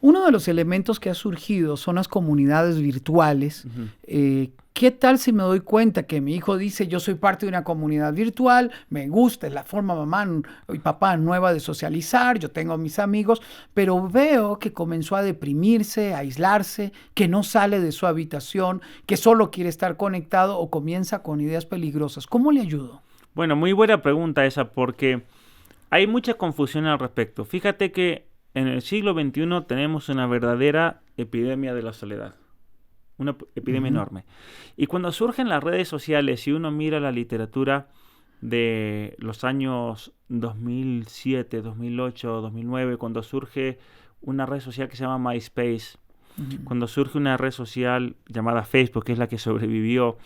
Uno de los elementos que ha surgido son las comunidades virtuales. ¿Qué tal si me doy cuenta que mi hijo dice yo soy parte de una comunidad virtual, me gusta, es la forma mamá y papá nueva de socializar, yo tengo mis amigos, pero veo que comenzó a deprimirse, a aislarse, que no sale de su habitación, que solo quiere estar conectado o comienza con ideas peligrosas? ¿Cómo le ayudo? Bueno, muy buena pregunta esa porque hay mucha confusión al respecto. Fíjate que en el siglo XXI tenemos una verdadera epidemia de la soledad. Una epidemia enorme. Y cuando surgen las redes sociales y uno mira la literatura de los años 2007, 2008, 2009, cuando surge una red social que se llama MySpace, cuando surge una red social llamada Facebook, que es la que sobrevivió,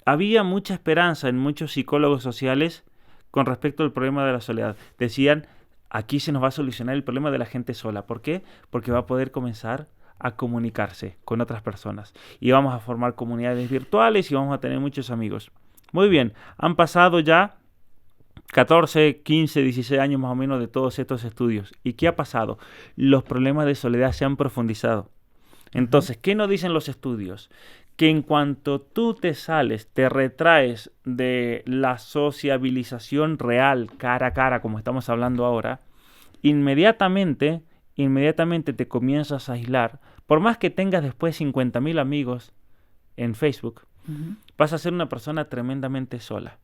había mucha esperanza en muchos psicólogos sociales con respecto al problema de la soledad. Decían, aquí se nos va a solucionar el problema de la gente sola. ¿Por qué? Porque va a poder comenzar a comunicarse con otras personas. Y vamos a formar comunidades virtuales y vamos a tener muchos amigos. Muy bien, han pasado ya 14, 15, 16 años más o menos de todos estos estudios. ¿Y qué ha pasado? Los problemas de soledad se han profundizado. Entonces, ¿qué nos dicen los estudios? Que en cuanto tú te sales, te retraes de la sociabilización real, cara a cara, como estamos hablando ahora, inmediatamente te comienzas a aislar. Por más que tengas después 50,000 amigos en Facebook, vas a ser una persona tremendamente sola.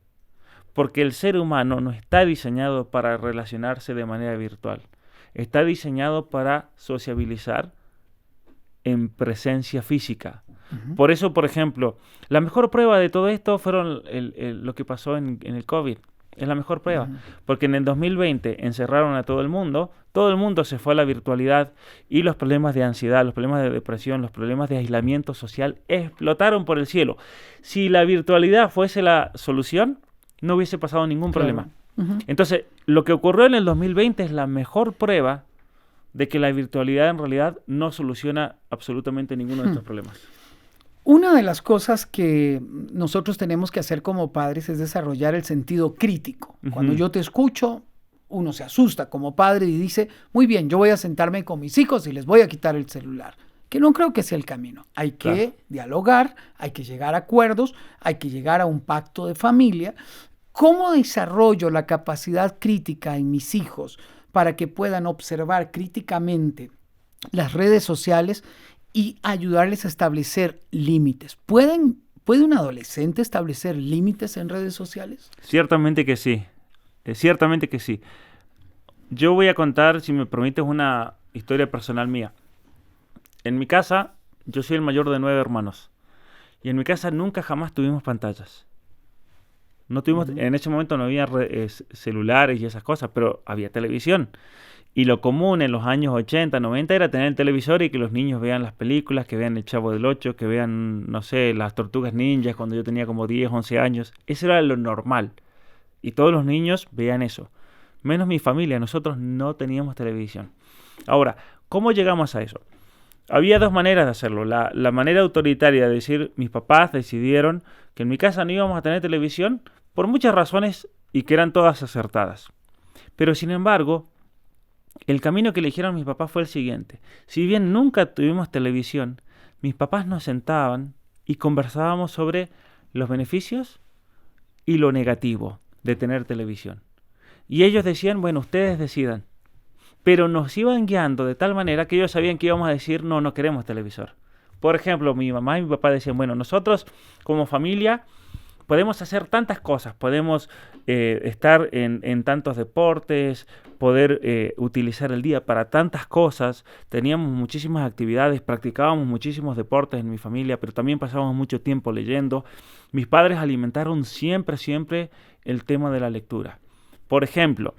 Porque el ser humano no está diseñado para relacionarse de manera virtual. Está diseñado para sociabilizar en presencia física. Por eso, por ejemplo, la mejor prueba de todo esto fueron lo que pasó en el COVID. Es la mejor prueba, porque en el 2020 encerraron a todo el mundo se fue a la virtualidad y los problemas de ansiedad, los problemas de depresión, los problemas de aislamiento social explotaron por el cielo. Si la virtualidad fuese la solución, no hubiese pasado ningún problema. Entonces, lo que ocurrió en el 2020 es la mejor prueba de que la virtualidad en realidad no soluciona absolutamente ninguno de estos problemas. Una de las cosas que nosotros tenemos que hacer como padres es desarrollar el sentido crítico. Cuando yo te escucho, uno se asusta como padre y dice, muy bien, yo voy a sentarme con mis hijos y les voy a quitar el celular. Que no creo que sea el camino. Hay que dialogar, hay que llegar a acuerdos, hay que llegar a un pacto de familia. ¿Cómo desarrollo la capacidad crítica en mis hijos para que puedan observar críticamente las redes sociales y ayudarles a establecer límites? ¿Puede un adolescente establecer límites en redes sociales? Ciertamente que sí. Ciertamente que sí. Yo voy a contar, si me permites, una historia personal mía. En mi casa, yo soy el mayor de 9 hermanos. Y en mi casa nunca jamás tuvimos pantallas. No tuvimos, en ese momento no había celulares y esas cosas, pero había televisión. Y lo común en los años 80, 90 era tener el televisor y que los niños vean las películas, que vean El Chavo del Ocho, que vean, no sé, las Tortugas Ninjas cuando yo tenía como 10, 11 años. Eso era lo normal. Y todos los niños veían eso. Menos mi familia, nosotros no teníamos televisión. Ahora, ¿cómo llegamos a eso? Había dos maneras de hacerlo. La manera autoritaria de decir, mis papás decidieron que en mi casa no íbamos a tener televisión por muchas razones y que eran todas acertadas. Pero sin embargo, el camino que eligieron mis papás fue el siguiente. Si bien nunca tuvimos televisión, mis papás nos sentaban y conversábamos sobre los beneficios y lo negativo de tener televisión. Y ellos decían, bueno, ustedes decidan. Pero nos iban guiando de tal manera que ellos sabían que íbamos a decir, no, no queremos televisor. Por ejemplo, mi mamá y mi papá decían, bueno, nosotros como familia podemos hacer tantas cosas, podemos estar en tantos deportes, poder utilizar el día para tantas cosas. Teníamos muchísimas actividades, practicábamos muchísimos deportes en mi familia, pero también pasábamos mucho tiempo leyendo. Mis padres alimentaron siempre el tema de la lectura. Por ejemplo,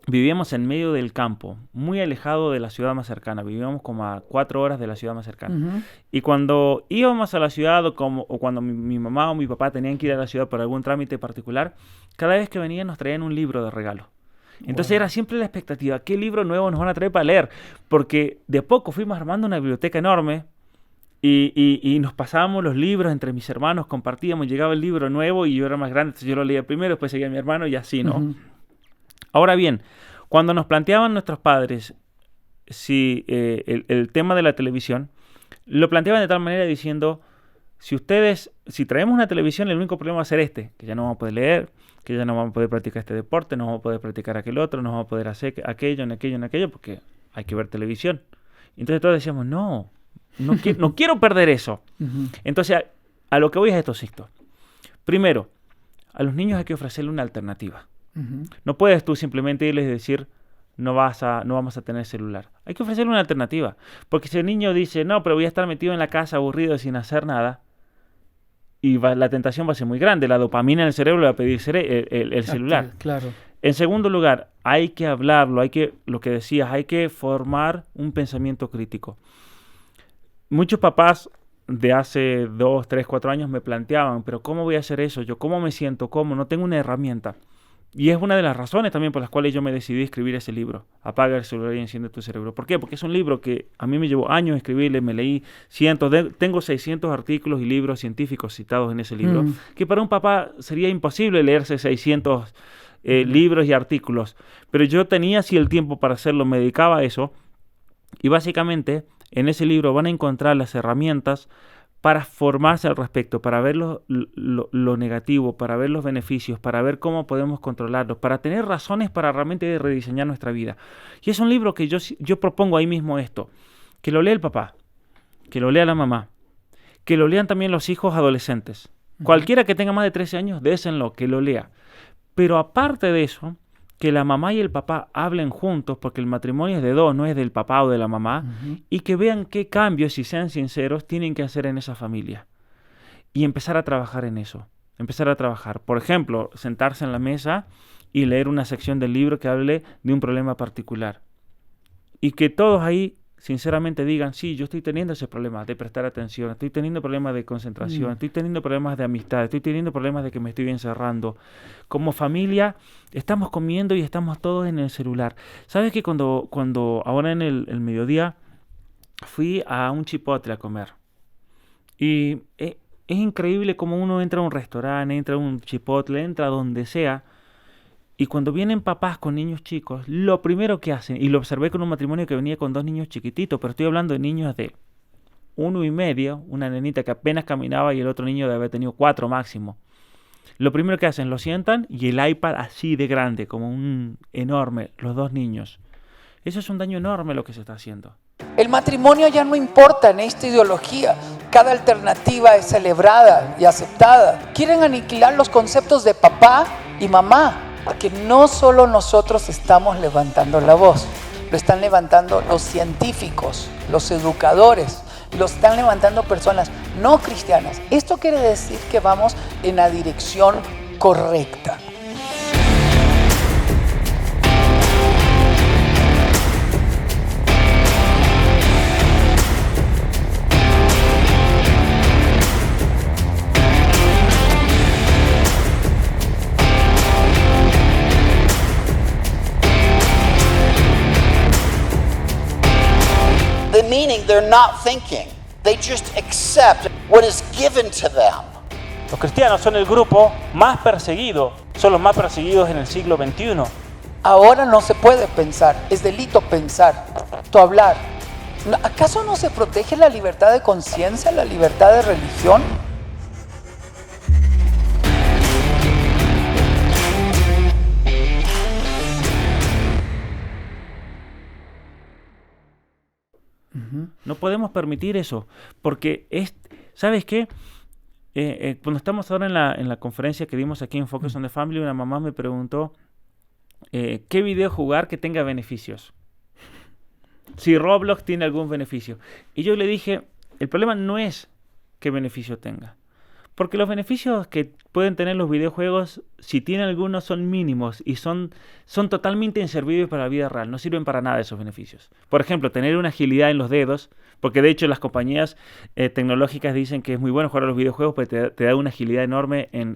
vivíamos en medio del campo, muy alejado de la ciudad más cercana. Vivíamos como a 4 horas de la ciudad más cercana. Y cuando íbamos a la ciudad o cuando mi mamá o mi papá tenían que ir a la ciudad por algún trámite particular, cada vez que venían nos traían un libro de regalo. Entonces era siempre la expectativa, ¿qué libro nuevo nos van a traer para leer? Porque de a poco fuimos armando una biblioteca enorme y nos pasábamos los libros entre mis hermanos, compartíamos, llegaba el libro nuevo y yo era más grande, entonces yo lo leía primero, después seguía mi hermano y así, ¿no? Ahora bien, cuando nos planteaban nuestros padres si el tema de la televisión lo planteaban de tal manera diciendo, si traemos una televisión, el único problema va a ser que ya no vamos a poder leer, que ya no vamos a poder practicar este deporte, no vamos a poder practicar aquel otro, no vamos a poder hacer aquello, en aquello, porque hay que ver televisión. Entonces todos decíamos, no quiero perder eso. Ujú. Entonces, a lo que voy es esto, Sixto. Primero, a los niños hay que ofrecerle una alternativa. Ujú. No puedes tú simplemente irles y decir, no vamos a tener celular. Hay que ofrecerle una alternativa. Porque si el niño dice, no, pero voy a estar metido en la casa aburrido sin hacer nada, la tentación va a ser muy grande. La dopamina en el cerebro le va a pedir el celular. Claro. En segundo lugar, hay que hablarlo, lo que decías, hay que formar un pensamiento crítico. Muchos papás de hace 2, 3, 4 años me planteaban, pero ¿cómo voy a hacer eso? Yo, ¿cómo me siento? ¿Cómo? No tengo una herramienta. Y es una de las razones también por las cuales yo me decidí escribir ese libro, Apaga el celular y enciende tu cerebro. ¿Por qué? Porque es un libro que a mí me llevó años escribirle, me leí tengo 600 artículos y libros científicos citados en ese libro, que para un papá sería imposible leerse 600 libros y artículos. Pero yo tenía así el tiempo para hacerlo, me dedicaba a eso, y básicamente en ese libro van a encontrar las herramientas para formarse al respecto, para ver lo negativo, para ver los beneficios, para ver cómo podemos controlarlos, para tener razones para realmente rediseñar nuestra vida. Y es un libro que yo propongo ahí mismo esto, que lo lea el papá, que lo lea la mamá, que lo lean también los hijos adolescentes. Cualquiera que tenga más de 13 años, désenlo, que lo lea. Pero aparte de eso, que la mamá y el papá hablen juntos, porque el matrimonio es de dos, no es del papá o de la mamá, y que vean qué cambios, si sean sinceros, tienen que hacer en esa familia. Y empezar a trabajar en eso. Empezar a trabajar. Por ejemplo, sentarse en la mesa y leer una sección del libro que hable de un problema particular. Y que todos ahí, sinceramente, digan, sí, yo estoy teniendo ese problema de prestar atención, estoy teniendo problemas de concentración, estoy teniendo problemas de amistad, estoy teniendo problemas de que me estoy encerrando. Como familia, estamos comiendo y estamos todos en el celular. ¿Sabes que cuando ahora en el mediodía, fui a un chipotle a comer? Y es increíble cómo uno entra a un restaurante, entra a un chipotle, entra a donde sea, y cuando vienen papás con niños chicos, lo primero que hacen, y lo observé con un matrimonio que venía con 2 niños chiquititos, pero estoy hablando de niños de 1 y medio, una nenita que apenas caminaba y el otro niño debe haber tenido 4 máximo. Lo primero que hacen, lo sientan y el iPad así de grande, como un enorme, los 2 niños. Eso es un daño enorme lo que se está haciendo. El matrimonio ya no importa en esta ideología. Cada alternativa es celebrada y aceptada. Quieren aniquilar los conceptos de papá y mamá. Porque no solo nosotros estamos levantando la voz, lo están levantando los científicos, los educadores, lo están levantando personas no cristianas. Esto quiere decir que vamos en la dirección correcta. The meaning, they're not thinking. They just accept what is given to them. Los cristianos son el grupo más perseguido, son los más perseguidos en el siglo XXI. Ahora no se puede pensar, es delito pensar, hablar. ¿Acaso no se protege la libertad de conciencia, la libertad de religión? No podemos permitir eso, porque ¿sabes qué? Cuando estamos ahora en la conferencia que dimos aquí en Focus on the Family, una mamá me preguntó ¿qué video jugar que tenga beneficios? Si Roblox tiene algún beneficio. Y yo le dije, el problema no es qué beneficio tenga. Porque los beneficios que pueden tener los videojuegos, si tienen algunos, son mínimos y son totalmente inservibles para la vida real. No sirven para nada esos beneficios. Por ejemplo, tener una agilidad en los dedos, porque de hecho las compañías tecnológicas dicen que es muy bueno jugar a los videojuegos porque te da una agilidad enorme en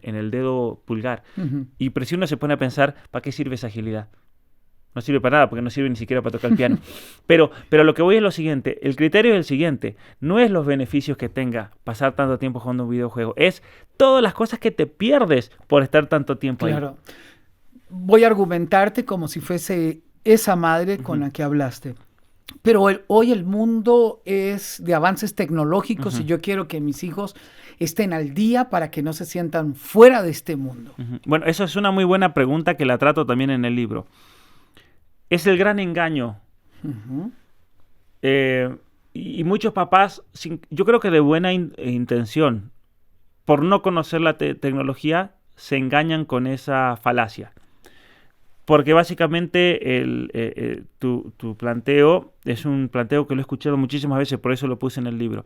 el dedo pulgar. Y si uno se pone a pensar, ¿para qué sirve esa agilidad? No sirve para nada, porque no sirve ni siquiera para tocar el piano. Pero lo que voy es lo siguiente. El criterio es el siguiente. No es los beneficios que tenga pasar tanto tiempo jugando un videojuego. Es todas las cosas que te pierdes por estar tanto tiempo ahí. Claro. Voy a argumentarte como si fuese esa madre con la que hablaste. Pero hoy el mundo es de avances tecnológicos y yo quiero que mis hijos estén al día para que no se sientan fuera de este mundo. Bueno, eso es una muy buena pregunta que la trato también en el libro. Es el gran engaño. Y muchos papás, yo creo que de buena intención, por no conocer la tecnología, se engañan con esa falacia. Porque básicamente tu planteo es un planteo que lo he escuchado muchísimas veces, por eso lo puse en el libro.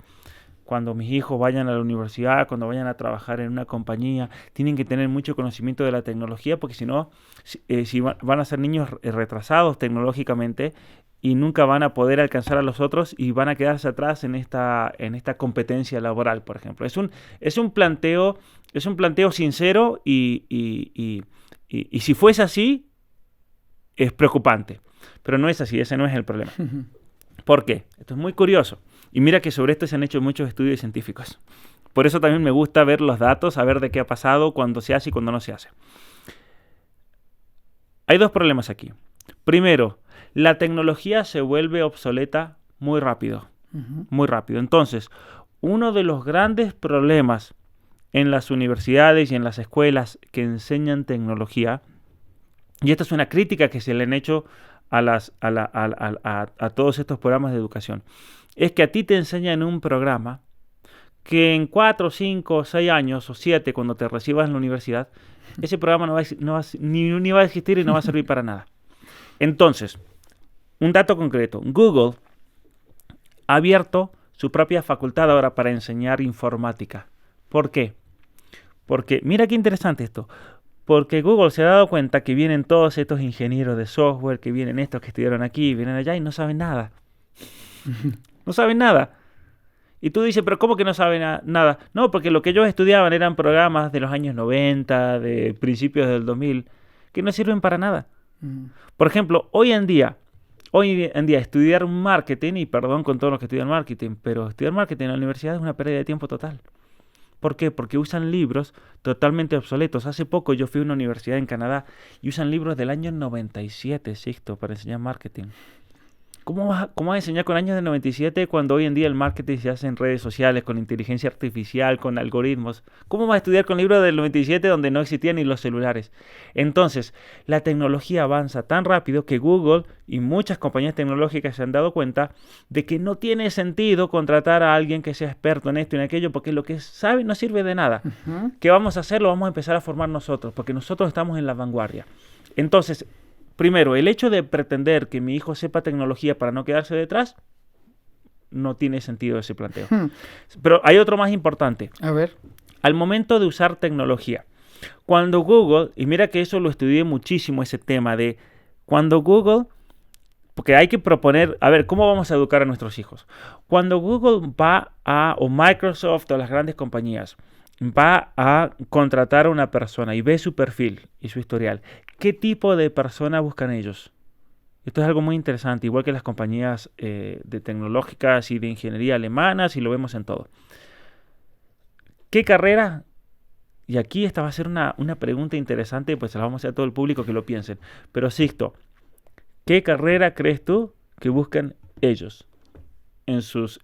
Cuando mis hijos vayan a la universidad, cuando vayan a trabajar en una compañía, tienen que tener mucho conocimiento de la tecnología, porque si no, van a ser niños retrasados tecnológicamente y nunca van a poder alcanzar a los otros y van a quedarse atrás en esta competencia laboral, por ejemplo. Es un planteo sincero y si fuese así, es preocupante, pero no es así, ese no es el problema. ¿Por qué? Esto es muy curioso. Y mira que sobre esto se han hecho muchos estudios científicos. Por eso también me gusta ver los datos, saber de qué ha pasado, cuándo se hace y cuándo no se hace. Hay dos problemas aquí. Primero, la tecnología se vuelve obsoleta muy rápido. Muy rápido. Entonces, uno de los grandes problemas en las universidades y en las escuelas que enseñan tecnología, y esta es una crítica que se le han hecho a todos estos programas de educación, es que a ti te enseñan un programa que en 4, 5, 6 años o 7, cuando te recibas en la universidad, ese programa ni va a existir y no va a servir para nada. Entonces, un dato concreto. Google ha abierto su propia facultad ahora para enseñar informática. ¿Por qué? Porque, mira qué interesante esto. Porque Google se ha dado cuenta que vienen todos estos ingenieros de software, que vienen estos que estudiaron aquí, vienen allá y no saben nada. No saben nada. Y tú dices, ¿pero cómo que no saben nada? No, porque lo que ellos estudiaban eran programas de los años 90, de principios del 2000, que no sirven para nada. Por ejemplo, hoy en día estudiar marketing, y perdón con todos los que estudian marketing, pero estudiar marketing en la universidad es una pérdida de tiempo total. ¿Por qué? Porque usan libros totalmente obsoletos. Hace poco yo fui a una universidad en Canadá y usan libros del año 97, Sixto, para enseñar marketing. ¿Cómo vas a enseñar con años de 97 cuando hoy en día el marketing se hace en redes sociales, con inteligencia artificial, con algoritmos? ¿Cómo vas a estudiar con libros del 97 donde no existían ni los celulares? Entonces, la tecnología avanza tan rápido que Google y muchas compañías tecnológicas se han dado cuenta de que no tiene sentido contratar a alguien que sea experto en esto y en aquello, porque lo que sabe no sirve de nada. ¿Qué vamos a hacer? Lo vamos a empezar a formar nosotros, porque nosotros estamos en la vanguardia. Entonces, primero, el hecho de pretender que mi hijo sepa tecnología para no quedarse detrás, no tiene sentido ese planteo. Pero hay otro más importante. A ver. Al momento de usar tecnología, cuando Google, y mira que eso lo estudié muchísimo, ese tema de cuando Google, porque hay que proponer, a ver, ¿cómo vamos a educar a nuestros hijos? Cuando Google o Microsoft o las grandes compañías, va a contratar a una persona y ve su perfil y su historial, ¿qué tipo de persona buscan ellos? Esto es algo muy interesante, igual que las compañías de tecnológicas y de ingeniería alemanas, y lo vemos en todo. ¿Qué carrera? Y aquí esta va a ser una pregunta interesante, pues se la vamos a hacer a todo el público que lo piensen. Pero Sixto, ¿qué carrera crees tú que buscan ellos en sus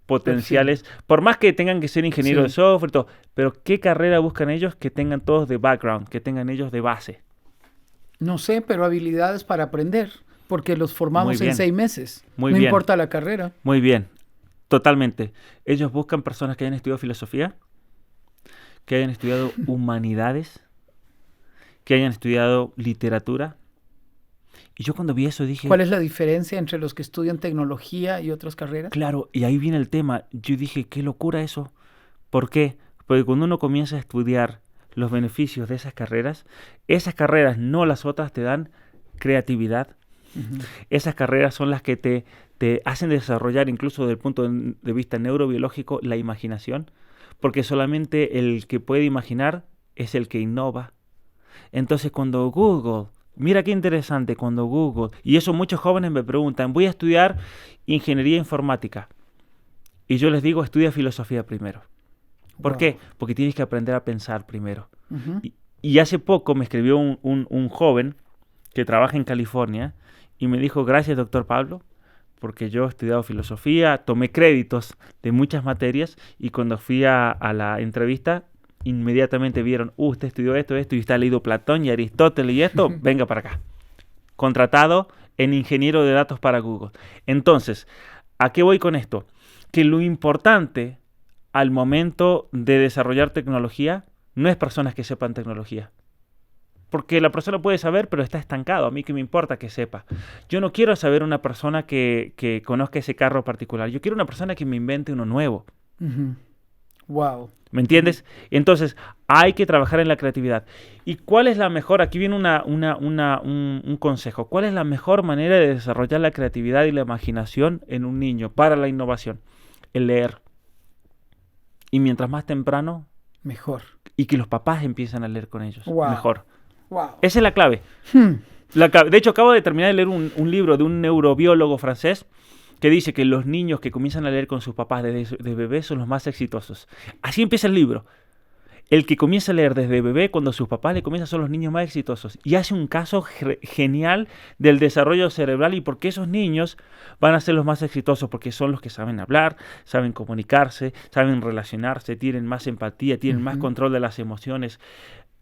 potenciales? Por más que tengan que ser ingenieros de software y todo, pero ¿qué carrera buscan ellos que tengan todos de background, que tengan ellos de base? No sé, pero habilidades para aprender, porque los formamos en 6 meses. Muy no bien. importa la carrera. Muy bien, totalmente. Ellos buscan personas que hayan estudiado filosofía, que hayan estudiado humanidades, que hayan estudiado literatura. Y yo cuando vi eso dije... ¿Cuál es la diferencia entre los que estudian tecnología y otras carreras? Claro, y ahí viene el tema. Yo dije, qué locura eso. ¿Por qué? Porque cuando uno comienza a estudiar los beneficios de esas carreras, no las otras te dan creatividad. Esas carreras son las que te hacen desarrollar, incluso desde el punto de vista neurobiológico, la imaginación. Porque solamente el que puede imaginar es el que innova. Entonces cuando Google... Mira qué interesante, cuando Google... Y eso muchos jóvenes me preguntan, voy a estudiar ingeniería informática. Y yo les digo, estudia filosofía primero. ¿Por qué? Porque tienes que aprender a pensar primero. Y hace poco me escribió un joven que trabaja en California y me dijo, gracias, doctor Pablo, porque yo he estudiado filosofía, tomé créditos de muchas materias y cuando fui a la entrevista, inmediatamente vieron, usted estudió esto, y usted ha leído Platón y Aristóteles y esto, venga para acá. Contratado en ingeniero de datos para Google. Entonces, ¿a qué voy con esto? Que lo importante al momento de desarrollar tecnología no es personas que sepan tecnología. Porque la persona puede saber, pero está estancado. A mí qué me importa que sepa. Yo no quiero saber una persona que conozca ese carro particular. Yo quiero una persona que me invente uno nuevo. Wow. ¿Me entiendes? Entonces, hay que trabajar en la creatividad. ¿Y cuál es la mejor? Aquí viene un consejo. ¿Cuál es la mejor manera de desarrollar la creatividad y la imaginación en un niño para la innovación? El leer. Y mientras más temprano, mejor. Y que los papás empiecen a leer con ellos. Wow. Mejor. Wow. Esa es la clave. De hecho, acabo de terminar de leer un libro de un neurobiólogo francés que dice que los niños que comienzan a leer con sus papás desde bebés son los más exitosos. Así empieza el libro. El que comienza a leer desde bebé, cuando sus papás le comienzan, son los niños más exitosos. Y hace un caso genial del desarrollo cerebral y por qué esos niños van a ser los más exitosos, porque son los que saben hablar, saben comunicarse, saben relacionarse, tienen más empatía, tienen más control de las emociones.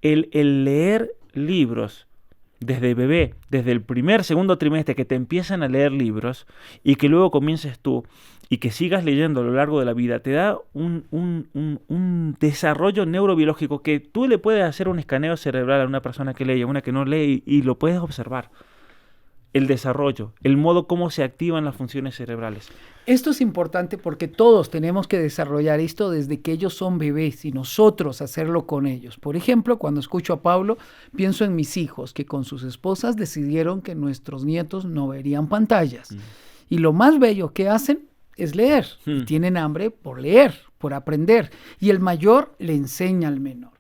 El leer libros desde bebé, desde el segundo trimestre, que te empiezan a leer libros y que luego comiences tú y que sigas leyendo a lo largo de la vida, te da un desarrollo neurobiológico que tú le puedes hacer un escaneo cerebral a una persona que lee, a una que no lee, y lo puedes observar. El desarrollo, el modo como se activan las funciones cerebrales. Esto es importante porque todos tenemos que desarrollar esto desde que ellos son bebés y nosotros hacerlo con ellos. Por ejemplo, cuando escucho a Pablo, pienso en mis hijos que con sus esposas decidieron que nuestros nietos no verían pantallas. Y lo más bello que hacen es leer. Y tienen hambre por leer, por aprender. Y el mayor le enseña al menor.